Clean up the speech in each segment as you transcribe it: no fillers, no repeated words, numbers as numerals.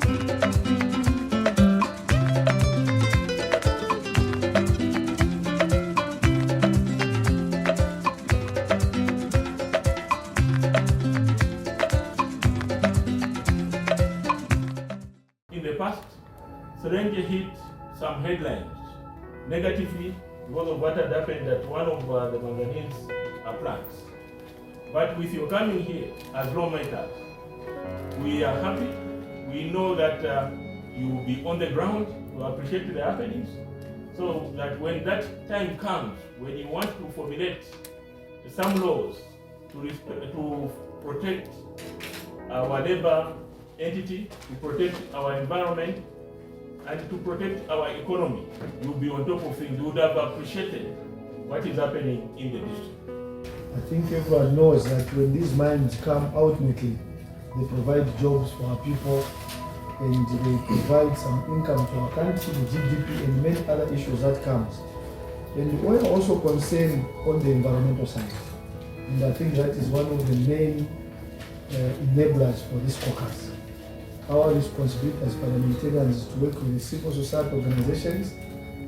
In the past, Serenje hit some headlines negatively because of what had happened at one of the manganese plants. But with your coming here as lawmakers, we are happy. We know that you will be on the ground to appreciate the happenings, so that when that time comes, when you want to formulate some laws to protect our labor entity, to protect our environment, and to protect our economy, you'll be on top of things. You would have appreciated what is happening in the district. I think everyone knows that when these mines come, ultimately, they provide jobs for our people and they provide some income to our country, the GDP, and many other issues that comes. And we're also concerned on the environmental side. And I think that is one of the main enablers for this caucus. Our responsibility as parliamentarians is to work with the civil society organizations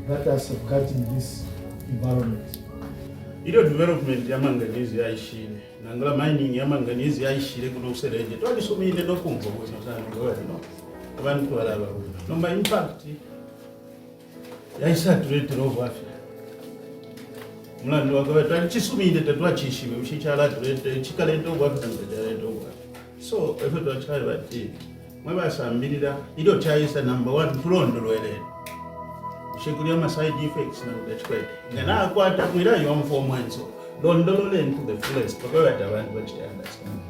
that are safeguarding this environment. Ilo development ya manganese yaishile nangala mining ya manganese yaishile kuno Serenje twalisomile nokumva bwino sana ngweno abantu balaba nomba impact yaisatuletera obwafya mulando wakawe twalisomile tatwachishiwe ushichala tulete chikalete obwafya ngalete obwafya so efe twachaye bati mwebasambirira ilo chaisa number 1 tulondolwele shekulia ma side effects na udachikwete ngana akwata kwira yomfo mwenso londolole into the fullest bakawata abantu bachi understand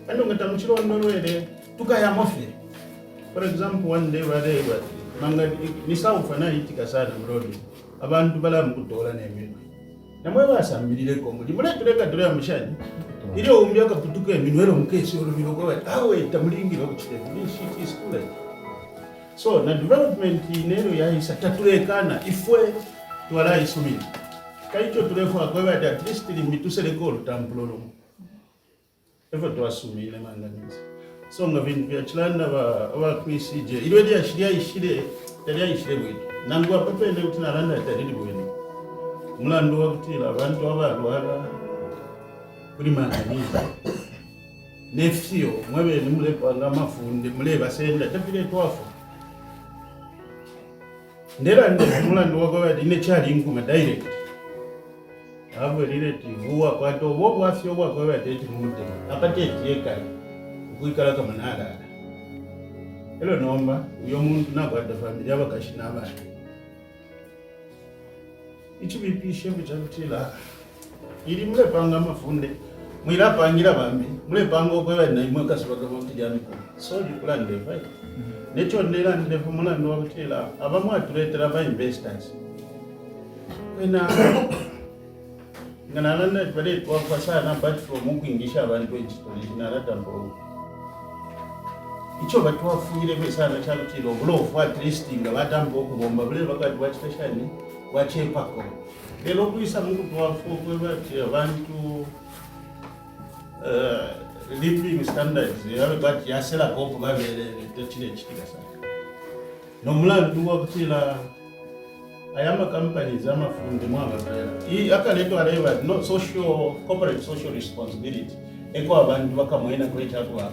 ando ngata mchilondolwele tukaya mofle. For example, one day whatever manga ni saufana itika sana mrodi abantu bala mkutola nemino namwe basambirire ko muri muletuleka dore amshani ili umbya kaputuka eminwero mukesi olubiro kwa awe tamulingira kuchite ni shit is cool. So na development inero yaisa tatulekana ifwe twala isumini kaicho tulefa kwa at least limitusele ko lutampulo efo twasumile manganese so ngavini vya chilanda wa kwisije ilwe ya shiria ishire talia ishire bwetu nangwa papende utina landa tadili bwenu mulando wakutila abantu abalwala kuri manganese nefio mwebe ni mulepanga mafunde muleba senda tapile twafu ndera mulando wakawadi ine chali nkuma direct abo relative uwa kwato wobo afyo wakawadi eti mumute akateti yekali kuikala kama nada elo nomba uyo muntu nakwada familia bakashina abana ichibipishe bichakutila ili mulepanga mafunde mwirapangira bambi mulepanga okwewadi na imwe kasibaka mutijani so likulande vai necho ndera ndefu mulando wakutila abamu atuletera ba investors wena ngana landa bale kwa sana but from ukuingisha abantu ejitolina latambo icho batu wafuire besana chakutila obulofu at least ngabatambo okubomba bale bakati wachitashani wachepako lelo kuisa muntu wafu kwebati abantu living standards yabe but yasela kopo babele techine chitika sana nomulando wakutila ayama companies amafunde mwabapela I akaleto aleva no corporate social responsibility eko abantu bakamwena kwetha kwa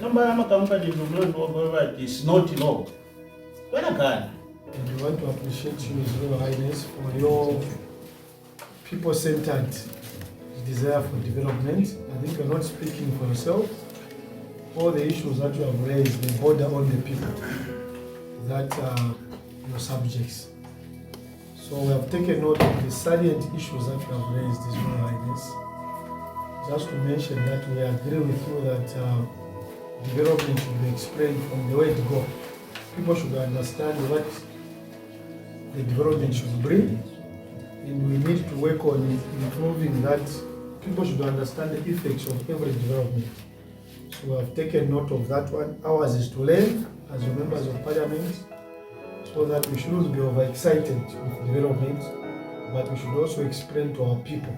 namba ama companies nomulando wakutila is not law wena kana. And we want to appreciate you, His Royal Highness, for your people-centered desire for development. I think you're not speaking for yourself. All the issues that you have raised, they border on the people that are your subjects. So we have taken note of the salient issues that you have raised, His Royal Highness. Just to mention that we agree with you that development should be explained from the way it goes. People should understand what the development should bring, and we need to work on improving that. People should understand the effects of every development. So we have taken note of that one. Ours is to learn as members of parliament, so that we shouldn't be overexcited with development, but we should also explain to our people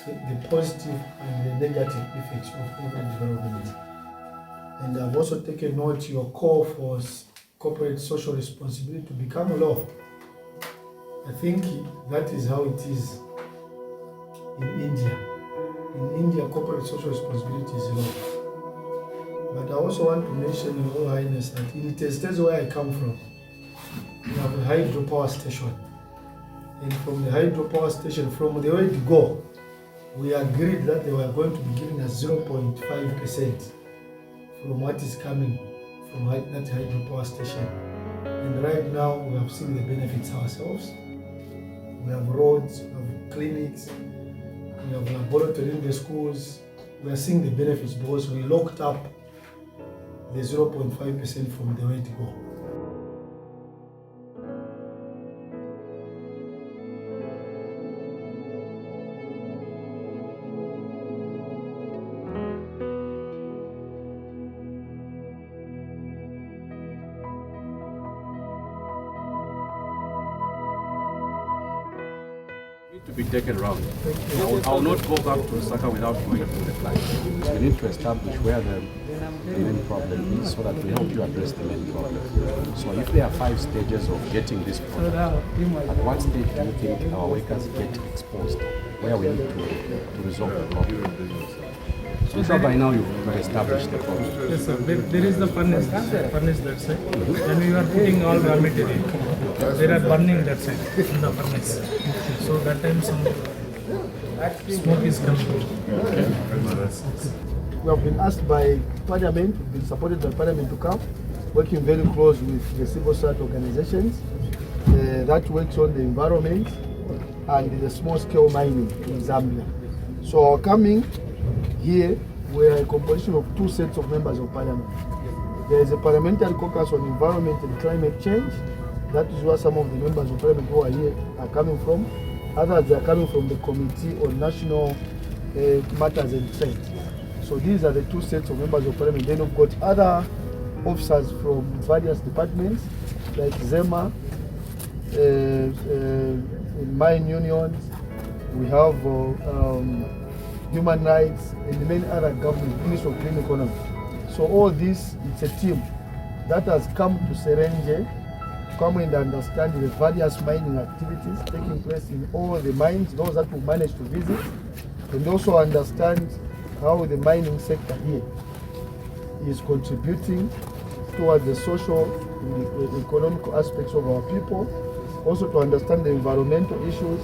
the positive and the negative effects of every development. And I've also taken note your call for corporate social responsibility to become a law. I think that is how it is in India. In India, corporate social responsibility is law. But I also want to mention, Your Royal Highness, that in the states where I come from, we have a hydropower station. And from the hydropower station, from the way to go, we agreed that they were going to be giving us 0.5% from what is coming from that hydropower station. And right now, we have seen the benefits ourselves. We have roads, we have clinics, we have laboratory in the schools. We are seeing the benefits because we locked up the 0.5% from the way to go. To be taken around. I will not go back to Lusaka without going through the plan. We need to establish where the main problem is so that we help you address the main problem. So if there are 5 stages of getting this product, at what stage do you think our workers get exposed where we need to resolve the problem? So sure by now you've established the problem. Yes sir, there is the furnace that side, and we are putting all raw material. They are burning that side in the furnace. So that time some smoke is coming. We have been asked by Parliament, we've been supported by Parliament to come, working very close with the civil society organizations that works on the environment and the small-scale mining in Zambia. So our coming here, we are a composition of 2 sets of members of Parliament. There is a parliamentary caucus on environment and climate change. That is where some of the members of Parliament who are here are coming from. Others are coming from the Committee on National Matters and Trade. So these are the 2 sets of members of Parliament. Then we've got other officers from various departments like ZEMA, in mine unions. We have human rights and many other government, Ministry of Green Economy. So all this, it's a team that has come to Serenje, come and understand the various mining activities taking place in all the mines, those that we managed to visit, and also understand how the mining sector here is contributing towards the social and the economical aspects of our people, also to understand the environmental issues,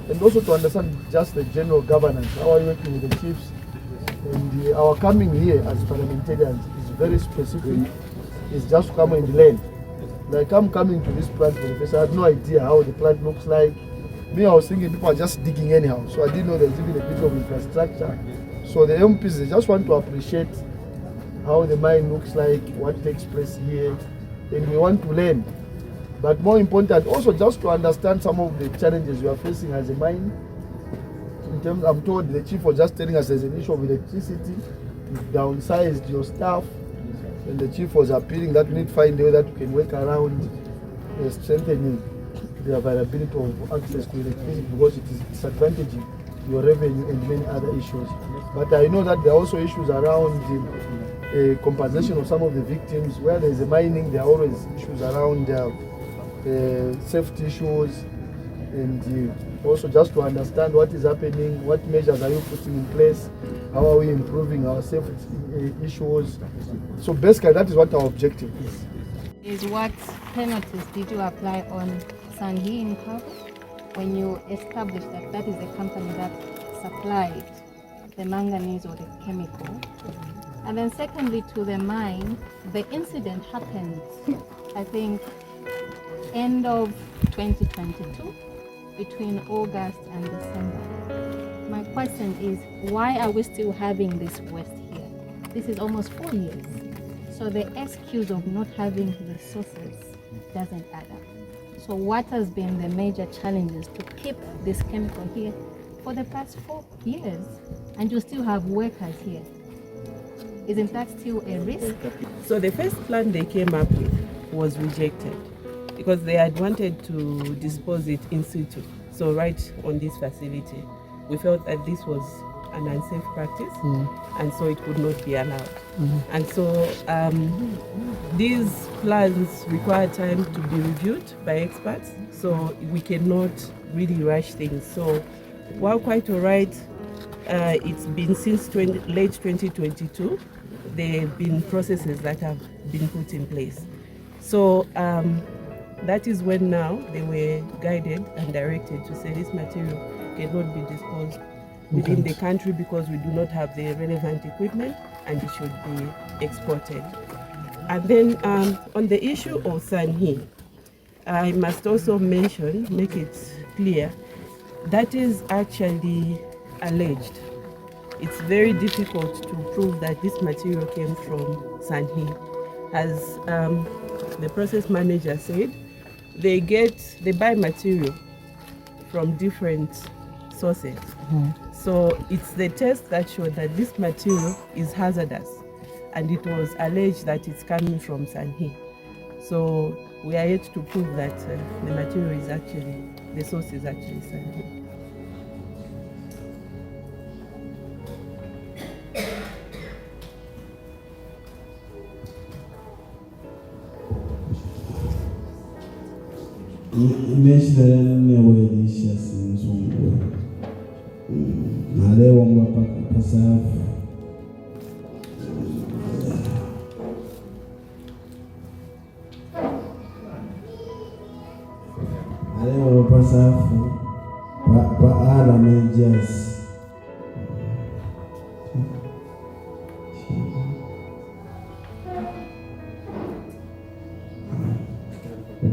and also to understand just the general governance, how are we working with the chiefs. And our coming here as parliamentarians is very specific. It's just to come and learn. Like I'm coming to this plant for the first time, I had no idea how the plant looks like. Me, I was thinking people are just digging anyhow, so I didn't know there's even a bit of infrastructure. So the MPs, they just want to appreciate how the mine looks like, what takes place here, and we want to learn. But more important, also just to understand some of the challenges we are facing as a mine. In terms, I'm told the chief was just telling us there's an issue of electricity. You've downsized your staff, and the chief was appealing that we need to find a way that we can work around strengthening the availability of access to electricity because it is disadvantaging your revenue and many other issues. But I know that there are also issues around compensation of some of the victims. Where there is a mining, there are always issues around safety issues, and also just to understand what is happening, what measures are you putting in place, how are we improving our safety issues. So basically that is what our objective is. What penalties did you apply on Sanhi in Kabo when you established that that is a company that supplied the manganese or the chemical? And then secondly, to the mine, the incident happened, I think, end of 2022, between August and December. My question is, why are we still having this waste here? This is almost 4 years. So the excuse of not having resources doesn't add up. So what has been the major challenges to keep this chemical here for the past 4 years, and you still have workers here? Isn't that still a risk? So the first plan they came up with was rejected because they had wanted to dispose it in situ. So right on this facility, we felt that this was an unsafe practice, and so it could not be allowed. And so these plans require time to be reviewed by experts, so we cannot really rush things. So while quite all right, it's been since late 2022, there have been processes that have been put in place. So that is when now they were guided and directed to say this material cannot be disposed within the country because we do not have the relevant equipment and it should be exported. And then on the issue of Sanhi, I must also mention, make it clear, that is actually alleged. It's very difficult to prove that this material came from Sanhi. As the process manager said, they buy material from different sources. So it's the test that showed that this material is hazardous, and it was alleged that it's coming from Sanhi. So we are yet to prove that the material is actually, the source is actually Sanhi.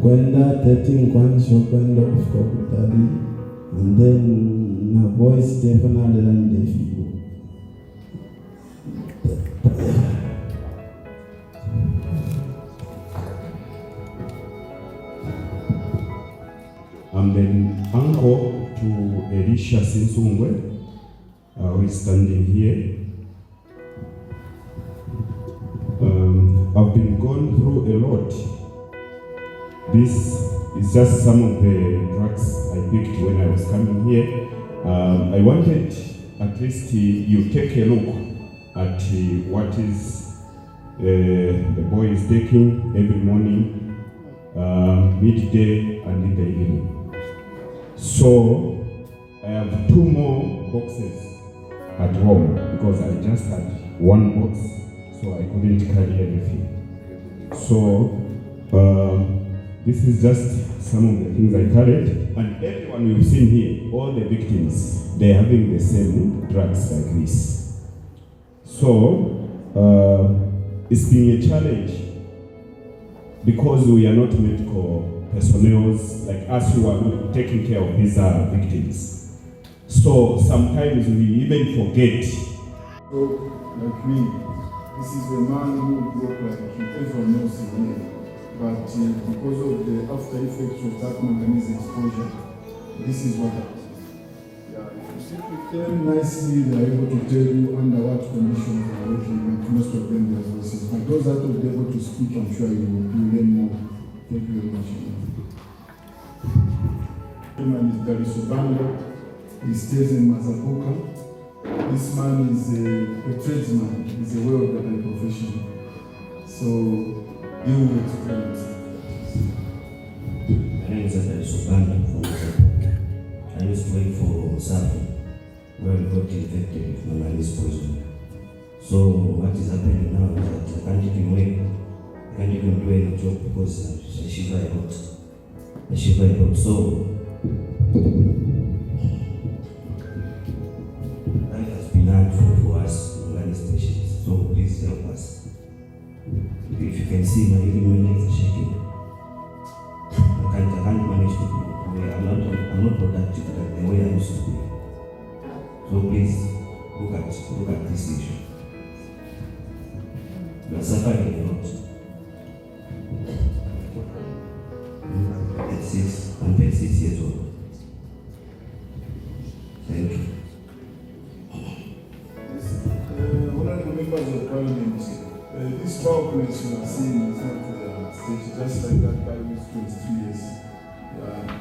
Kwenda 13 kwanza kwenda kufika kutali, and then na voice definitely and the people. I'm the uncle to Elisha Sinsungwe, who is standing here. I've been going through a lot. This is just some of the drugs I picked when I was coming here. I wanted at least you take a look at what is the boy is taking every morning, midday and in the evening. So I have 2 more boxes at home because I just had 1 box, so I couldn't carry everything. So this is just some of the things I carried, and everyone you've seen here, all the victims, they're having the same drugs like this. So it's been a challenge because we are not medical personnel like us who are taking care of these victims. So sometimes we even forget. So like me, this is a man who broke like everyone else in here. But because of the after effects of that manganese exposure, this is what happened. Yeah, if you sit with them nicely, they are able to tell you under what conditions they are working, and most of them their voices. But those that will be able to speak, I'm sure you will learn more. Thank you very much. The man is Darisobando. He stays in Mazabuka. This man is a tradesman. He's a well-guided professional. So you will explain it. My name is Serenje from Zambia. I used to work for SAFAL, where we got infected with manganese poison. So what is happening now is that I can't even work. I can't even do any job because I shiver a lot. So life has been hard for us manganese patients. So please help us. If you can see my legs are shaking, I can't manage to do. I'm not productive like the way I used to be. So please look at this issue. We are suffering a lot. I'm 36 years old. Thank you. Honorable members of Parliament, this violence you are seeing is not stage, just like that guy who is 22 years.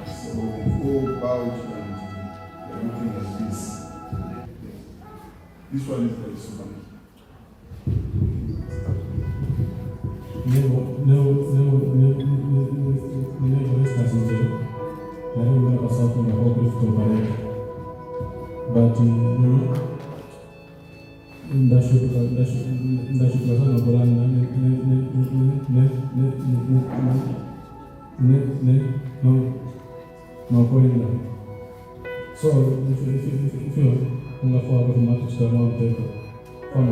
So they all bowed and they're looking like this. This one is very super. But so if you ungafuaka kumakuchita mapeka fana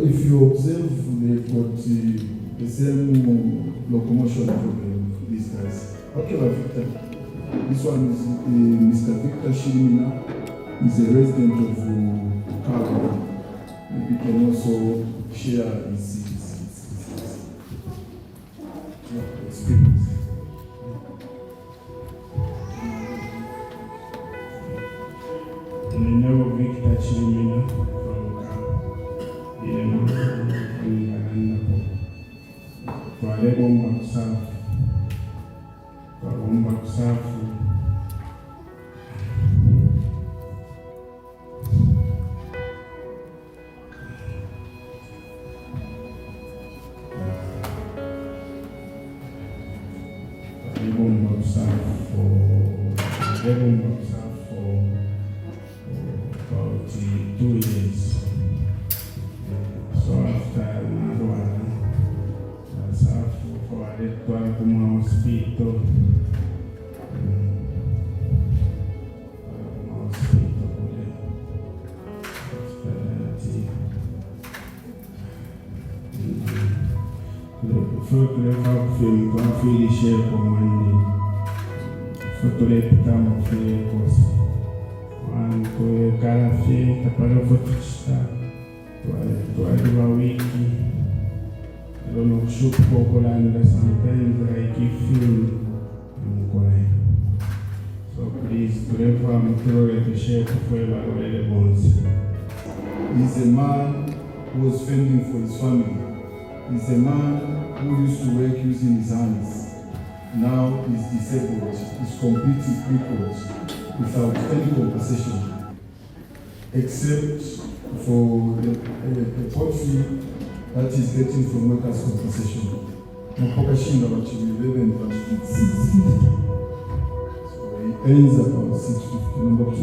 if you observe, they've got the same locomotion problem, these guys. Okay, Victor. This one is Mr. Victor Shirimina. He's a resident of Kago. Maybe can also share his experience. I know Victor Shirimina from Twalebomba kusafu for about 2 years. So after hospital. I don't know, shoot Pokolanda, sometimes I give film so please, wherever I'm throwing to share for the bones. He's a man who was fending for his family. He's a man who used to work using his hands. Now he's disabled. He's completely crippled without any compensation, except for the portion that he's getting from workers' compensation. So he earns about 650. Number 2,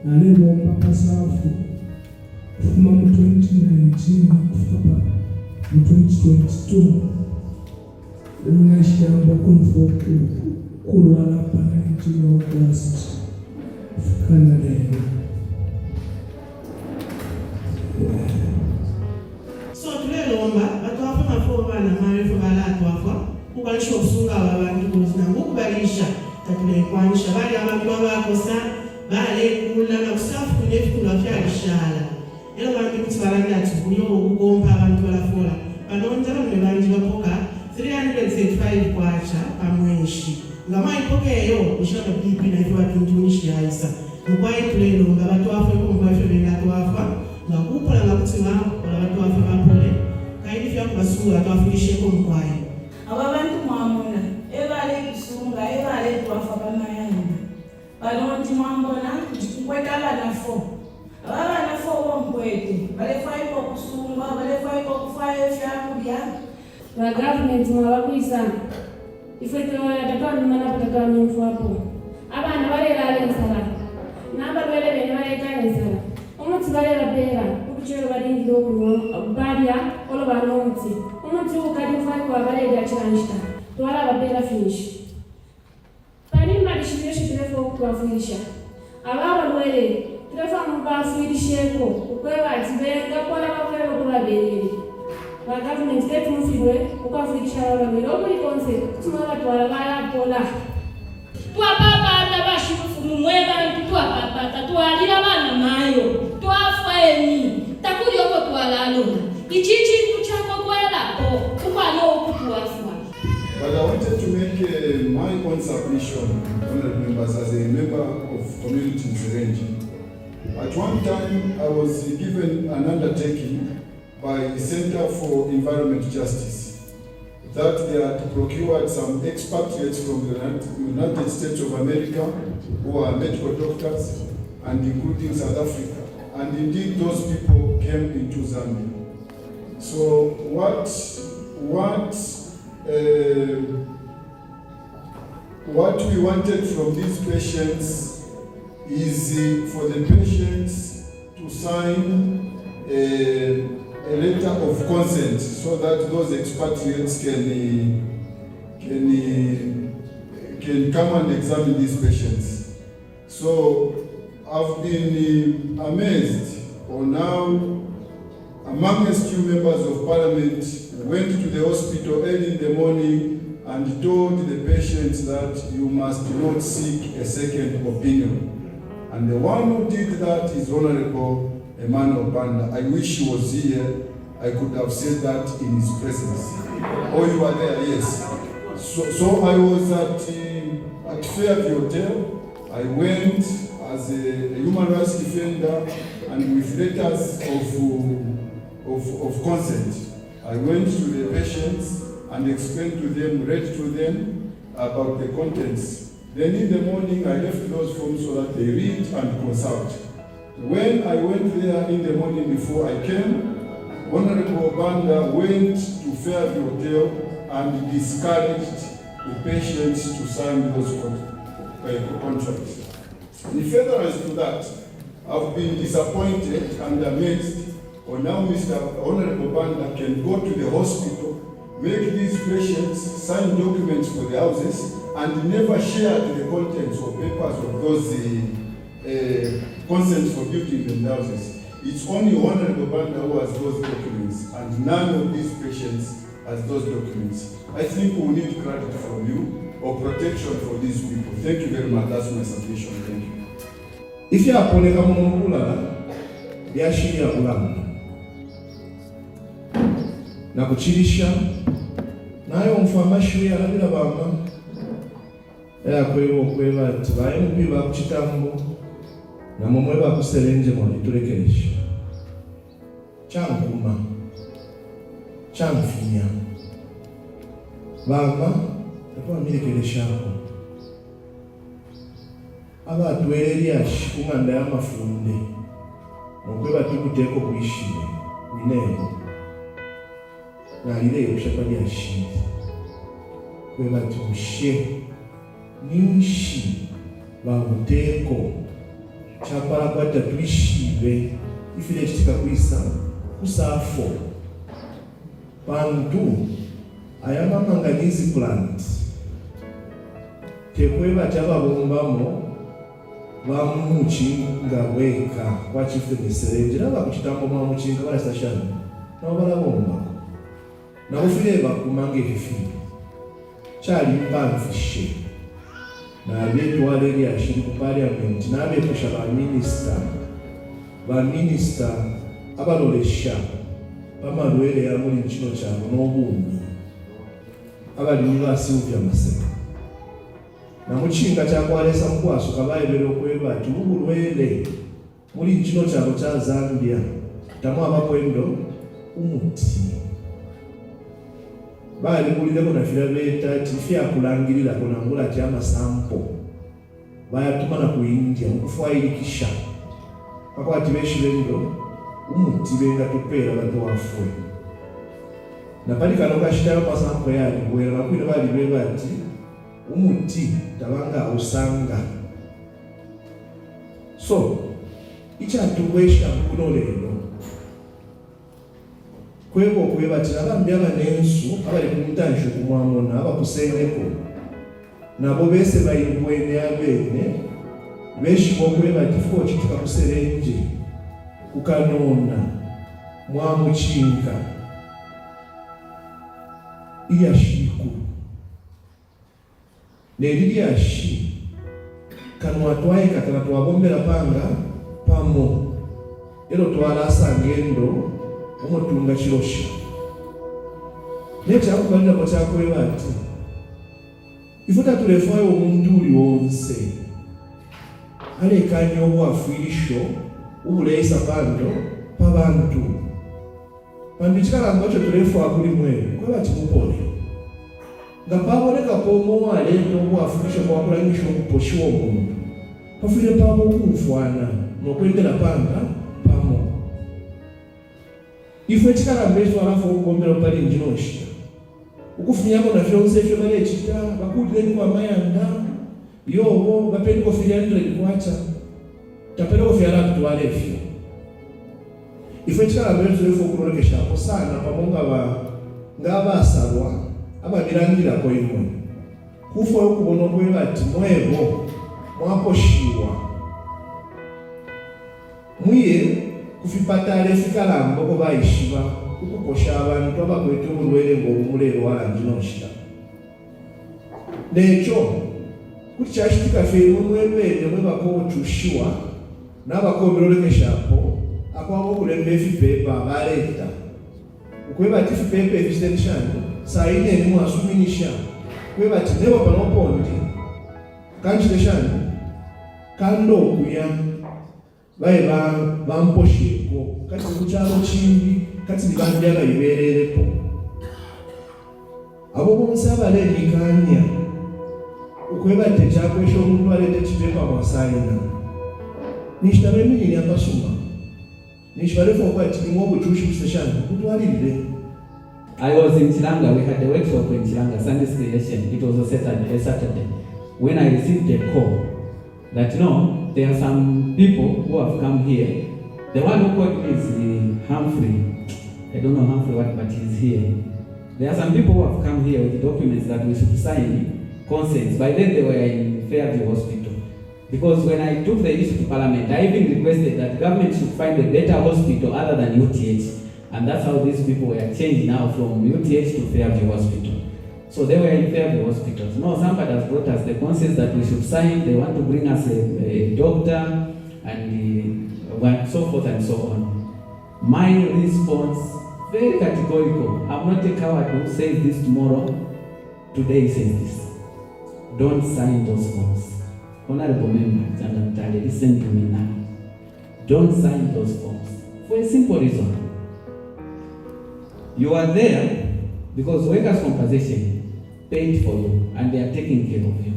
Mpaka safu kufuma mu 2019 kufika mu 2022 unashamba kumfoku kulwala pa 19 August kana leo. So tulelomba batwafa mafoba na marefu balatwafa kubalisha obusunga abantu kuzina ngokubalisha tatulekwanisha bali abantu babakosa bale kula na kusafu kunefikula byalishala era bantu kutwalanga ati kuyo okugomba abantu balafola banonjala ne banji bapoka 335 kwacha pamweshi ngamayipokeyo ushaka bibi na hivyo wakintumishi yaisa mkwai tulelo nga batwafa ko mkwai benga twafa ngakupula ngakutima wala batwafa bapole kaidi fya kubasura twafulishe ko mkwai ababantu mwamona ebale kusunga ebale twafa bamayanga balonti mwambona kwetala na fo abana fo wonkwete balefayiko okusumba balefayiko okufaayo ebyakulya ba government mwabakwisa ife tatwanimana kutatwamimfuapo abana balera ensala n'abalwere bene baleeta ensala omuti balera beera okukyero balindira okunywa balya olwo banywa omuti omuti ukati mufayiko abaleera kiranjita twala ababeera finish palimalishibyo shitirefa okutwafuirisha ababalwere tirefa mubafuirisheko ukweba ati bengakola bakwera okulaberere ba government tetumufirwe ukwafuirisha ababalwere okuli konse tumabatwala bayapola twapapata bashifumu mwebantu twapapata twalira bana mayo twafaeni takuli oko twalalona ichi chintu chako kwelako ukwano okutwafwa. But I wanted to make my own submission, honorable members, as a member of community in Serenje. At one time, I was given an undertaking by the Center for Environment Justice that they had procured some expatriates from the United States of America who are medical doctors and including South Africa. And indeed, those people came into Zambia. So what we wanted from these patients is for the patients to sign a letter of consent so that those expatriates can come and examine these patients. So I've been amazed, or now amongst you members of Parliament went to the hospital early in the morning and told the patients that you must not seek a second opinion. And the one who did that is Honorable Emmanuel Banda. I wish he was here. I could have said that in his presence. Oh, you were there, yes. So I was at Fairview Hotel. I went as a human rights defender and with letters of consent. I went to the patients and explained to them, read to them about the contents. Then in the morning, I left those forms so that they read and consult. When I went there in the morning before I came, Honorable Banda went to Fairview Hotel and discouraged the patients to sign those contracts. And further as to that, I've been disappointed and amazed. Or now Mr. Honorable Banda can go to the hospital, make these patients sign documents for the houses, and never share the contents or papers of those consents for building the houses. It's only Honorable Banda who has those documents, and none of these patients has those documents. I think we need credit from you or protection for these people. Thank you very much. That's my submission. Thank you. If you are poleka mumukula, byashiri akulamu. Na kuchirisha nayo mfamashwe alabira bamba yakwewo kweba ati bayembi bakuchitambo na mumwe bakuserenje mu liturekeresha chankuma chanfinya bamba atwamirekeresha abatwereryashi kumanda y'amafunde nokweba tukuteko kwishime ninego nalire kushapa lyashiri kweba tumushe nishi babuteko chapala kwata tuishive ifile chitika kuisa kusafo pantu ayama manganese plant tekweba chababombamo bamuchinga weka kwa chife Serenje nabakuchitambo mwamuchinga balasashana nabo balabomba na ufile bakumange vifile chali mpamfishe na betwale lyashiri ku Parliament nabepusha ba minister abalolesha bamalwere ya muri kino cyabo n'obumbi abali basivya maseka na muchinga cyakwalesa mukwaso kabayebere okweba ati ubulwere muri kino cyabo cya Zambia tamu abakwendo umuti bali mulile kona fira beta tifya kulangirira kona ngula ati amasampo bayatuma na ku India mukufwailikisha akwati beshilendo umuti benga tupera bantu wafwe napali kano kashitayo masampo yali bwera bakwira bali bebati umuti tabanga usanga so ikyatubwesha kuno leero kwebo kwebati abambi abanensu abali kumutansho kumwamona abakusengeko nabo bese bayibwene abene beshimo kwebati fo kitika kuserenje kukanona mwamuchinga iyashiku nelilyashi kanwa twaye katana twabombera panga pamo ero twalasa ngendo omutunga kirosha nekyakubalira ko kyakweba ati ifuta tulefayo omuntu uli wonse alekanya obwafiirisho ubuleisa pando pabantu pandikikalango kyo tulefa kuli mweru kweba timupole nga paboneka pomo aleta obwafiirisho bwakulangisha okuposhiwa omuntu pafire pabo okunfwana nokwendera panga pamo ifwe tikalambeso alafu okugombera pali njinoshita ukufunyako na fyonse fyo bale ekita bakulireni kwa mayanda yobo bapendiko 300 kwacha tapendiko fyala kutwala efyo ifwe tikalambeso efo okulolekesha ako sana pamonga ngabasalwa ababirangira ko imwe kufa okubona kweba ati mwebo mwaposhiwa mwiye kufipatale fikalambo ko bayishiba ukukosha abantu abakwete obulwere ng'obumulero walanjinoshita nekyo kuti kyashitika femu mwebene mwebakowotushiwa n'abakomerolekeshapo akwaba okulemba efipepa baleta ukweba ti fipepa efisenshani sayineni mwasuminisha kweba ti nebo panopondi kanchileshani kando okuya baye bamposheko kati kukyalo kimbi kati nibandya bayibererepo abo bonse abalendikanya ukweba tekyakwesha omuntu alete kipepa mwasayina nishitaba eminini amasuma nishibalefa okwati nimwo obuchushi buseshani kutwalirire. I was in Chilanga. We had a workshop in Chilanga, Sunday's creation. It was a Saturday. When I received a call that there are some people who have come here. The one who called me is Humphrey. I don't know Humphrey what, but he's here. There are some people who have come here with documents that we should sign consents. By then they were in Fairview Hospital. Because when I took the issue to Parliament, I even requested that government should find a better hospital other than UTH. And that's how these people were changed now from UTH to Fairview Hospital. So they were in Fairview Hospitals. No, somebody has brought us the consents that we should sign. They want to bring us a doctor and so forth and so on. My response, very categorical. I'm not a coward who says this tomorrow. Today says this. Don't sign those forms. Honorable member, listen to me now. Don't sign those forms. For a simple reason. You are there because workers' compensation paid for you and they are taking care of you.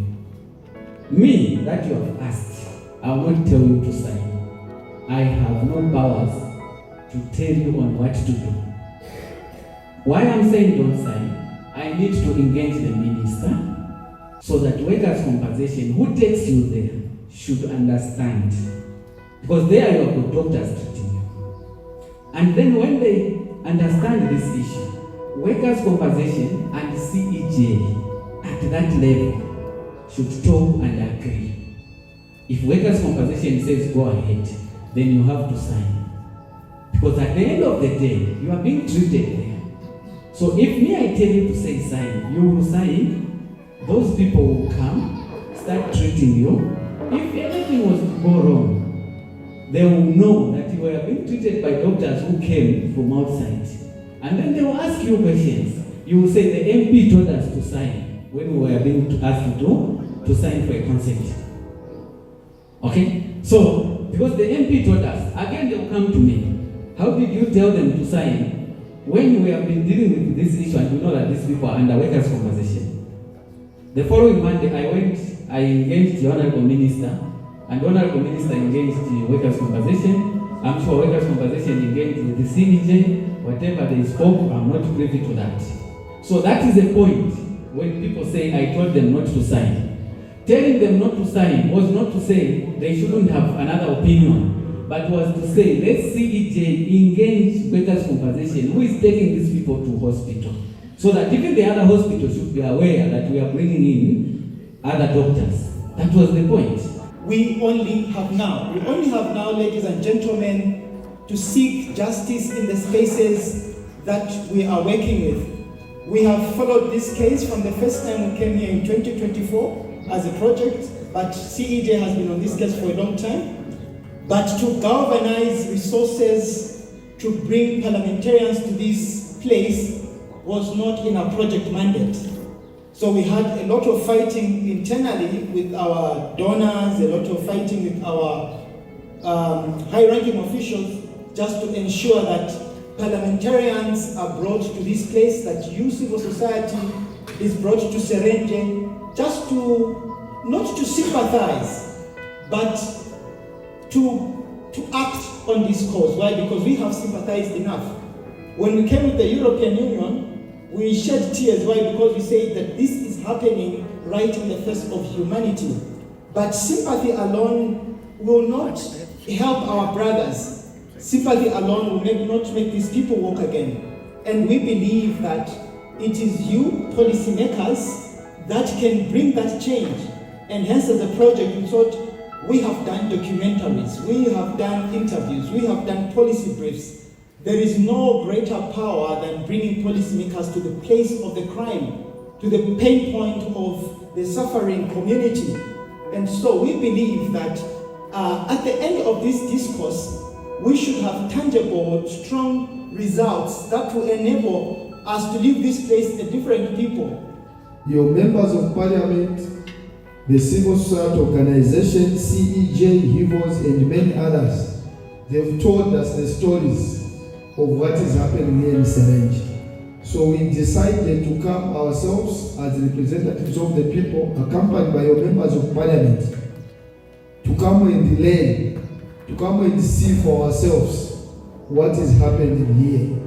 Me, that you have asked, I will not tell you to sign. I have no powers to tell you on what to do. Why I'm saying don't sign, I need to engage the minister so that workers' compensation, who takes you there, should understand. Because there you have got doctors treating you. And then when they understand this issue, workers' compensation and CEJ at that level should talk and agree. If workers' compensation says go ahead, then you have to sign. Because at the end of the day, you are being treated there. So if me I tell you to say sign, you will sign, those people will come, start treating you. If anything was to go wrong, they will know that you were being treated by doctors who came from outside. And then they will ask you questions. You will say the MP told us to sign when we were being asked to sign for a consent. Okay? So, because the MP told us, again they will come to me. How did you tell them to sign when we have been dealing with this issue and we know that these people are under workers' compensation? The following Monday, I engaged the Honorable Minister, and the Honorable Minister engaged the workers' compensation, I'm sure workers' compensation engaged with the CEJ, whatever they spoke, I'm not privy to that. So that is the point when people say, I told them not to sign. Telling them not to sign was not to say they shouldn't have another opinion, but was to say, let's CEJ engage workers' compensation. Who is taking these people to hospital? So that even the other hospitals should be aware that we are bringing in other doctors. That was the point. We only have now, ladies and gentlemen, to seek justice in the spaces that we are working with. We have followed this case from the first time we came here in 2024 as a project, but CEJ has been on this case for a long time. But to galvanize resources to bring parliamentarians to this place was not in our project mandate. So we had a lot of fighting internally with our donors, a lot of fighting with our high-ranking officials, just to ensure that parliamentarians are brought to this place, that you, civil society, is brought to Serenje, just to, not to sympathize, but to act on this cause. Why? Because we have sympathized enough. When we came with the European Union, we shed tears. Why? Because we say that this is happening right in the face of humanity. But sympathy alone will not help our brothers. Sympathy alone will not make these people walk again. And we believe that it is you, policymakers, that can bring that change. And hence as a project, we thought we have done documentaries, we have done interviews, we have done policy briefs. There is no greater power than bringing policymakers to the place of the crime, to the pain point of the suffering community. And so we believe that at the end of this discourse, we should have tangible, strong results that will enable us to leave this place a different people. Your members of parliament, the civil society organization, CEJ, HIVOS, and many others, they've told us the stories of what is happening here in Serenje. So we decided to come ourselves as representatives of the people, accompanied by your members of parliament, to come and learn, to come and see for ourselves what is happening here.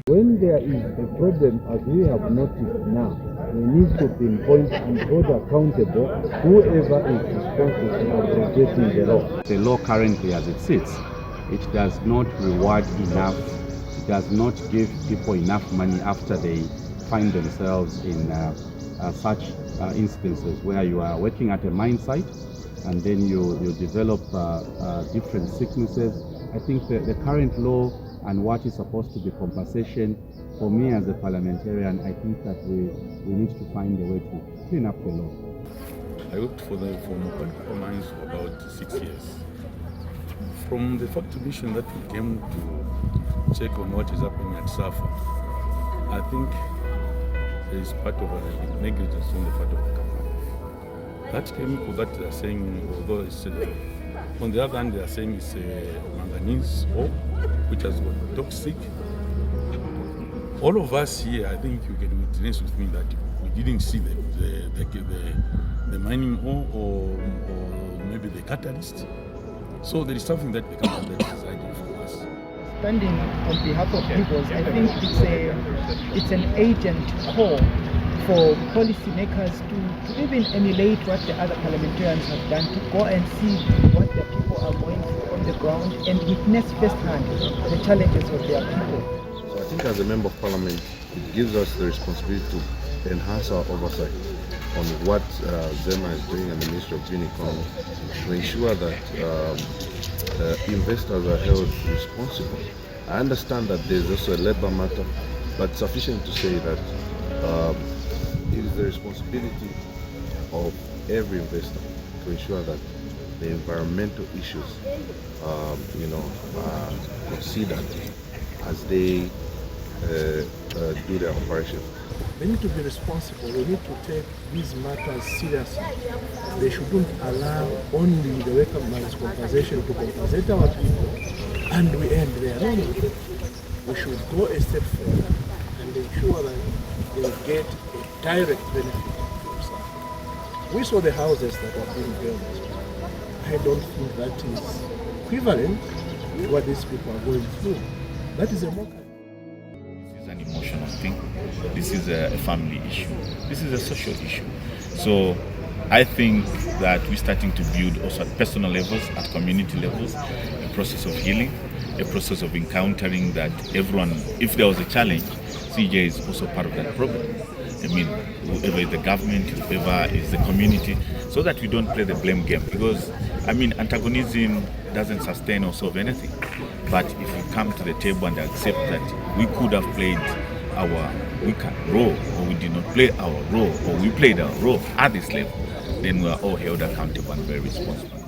When there is a problem, as we have noticed now, we need to pinpoint and hold accountable whoever is responsible for abrogating the law. The law currently as it sits, it does not reward enough, it does not give people enough money after they find themselves in such instances where you are working at a mine site and then you develop different sicknesses. I think the current law and what is supposed to be compensation, for me as a parliamentarian, I think that we need to find a way to clean up the law. I worked for Mopanico Mines for about 6 years. From the fact mission that we came to check on what is happening at SAFAL, I think there is part of a negligence on the part of the company. That chemical that they are saying, although it's on the other hand, they are saying it's manganese ore, which has got toxic. All of us here, I think you can witness with me that we didn't see the mining ore or maybe the catalyst. So there is something that the company that is hiding from us. Standing on behalf of HIVOS, I think it's an agent call for policymakers to even emulate what the other parliamentarians have done, to go and see what the people are going through on the ground and witness firsthand the challenges of their people. So I think as a member of parliament, it gives us the responsibility to enhance our oversight on what ZEMA is doing and the Ministry of Green Economy to ensure that investors are held responsible. I understand that there's also a labor matter, but sufficient to say that it is the responsibility of every investor to ensure that the environmental issues, are considered as they do their operation? They need to be responsible. They need to take these matters seriously. They shouldn't allow only the workers' compensation to compensate our people and we end there. No. We should go a step further and ensure that they get a direct benefit from SAFAL. We saw the houses that are being built. I don't think that is equivalent to what these people are going through. That is a mockery. This is an emotional thing. This is a family issue. This is a social issue. So I think that we're starting to build also at personal levels, at community levels, a process of healing, a process of encountering that everyone, if there was a challenge, CJ is also part of that problem. I mean, whoever is the government, whoever is the community, so that we don't play the blame game. Because, I mean, antagonism doesn't sustain or solve anything. But if we come to the table and accept that we could have played our weaker role, or we did not play our role, or we played our role at this level, then we are all held accountable and very responsible.